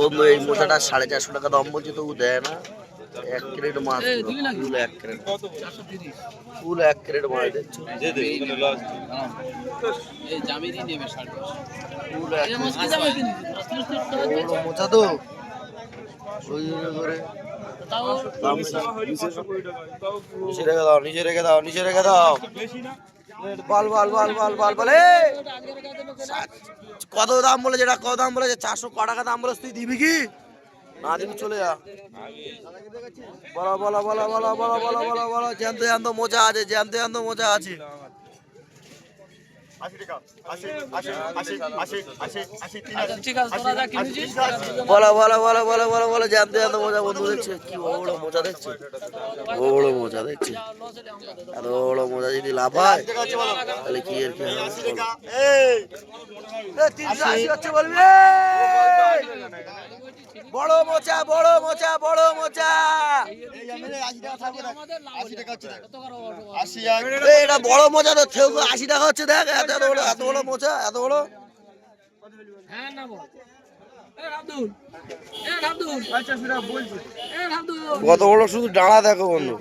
বন্ধু এই মোচাটা 450 টাকা দাম বলছে, তবু দেয় না। 1 ক্রেট মাছ, ফুল 1 ক্রেট, ফুল 1 ক্রেট মাছ দিচ্ছ। মোচা তো ওই জন্য করে নিচে রেখে দাও, নিচে রেখে দাও, নিচে রেখে দাও। বল বল বল বল বল বলে কত দাম বলে, যেটা কত দাম বলেছে 400 ক টাকা দাম বলে, তুই দিবি কি না দিবি? চলে যা। বলো বলো বলো বলো বলো বলো বলো বলো। জ্যান্ত জ্যান্ত মোচা আছে, জ্যান্ত জ্যান্ত মোচা আছে। বলো বলো বলো বলো বলো বলো। জ্যান্ত জ্যান্ত মোচা বন্ধু দেখছে, কি বড় মোচা দেখছে, বড় মোচা দেখছে। এত বড় মোচা যদি লাভ হয় তাহলে কি আর কি হচ্ছে বলবি। বড় মোচা, বড় মোচা, বড় মোচা। এটা বড় মোচা তো, 80 টাকা হচ্ছে। দেখ এত বড়, এত বড় মোচা, এত বড়। কত বড়, শুধু ডাঁড়া দেখো বন্ধু।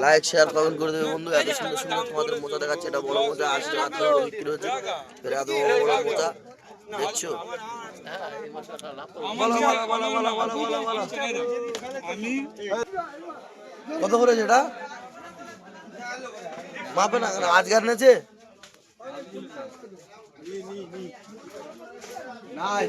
লাইক শেয়ার কমেন্ট করে দেবে বন্ধু। এত সুন্দর সুন্দর তোমাদের মোচা দেখাচ্ছে। এটা বড় মোচা 80 টাকা বিক্রি হচ্ছে। এত বড় বড় মোচা দেখছো। কত করে যেটা মাপে না আজকার নেছে নাই।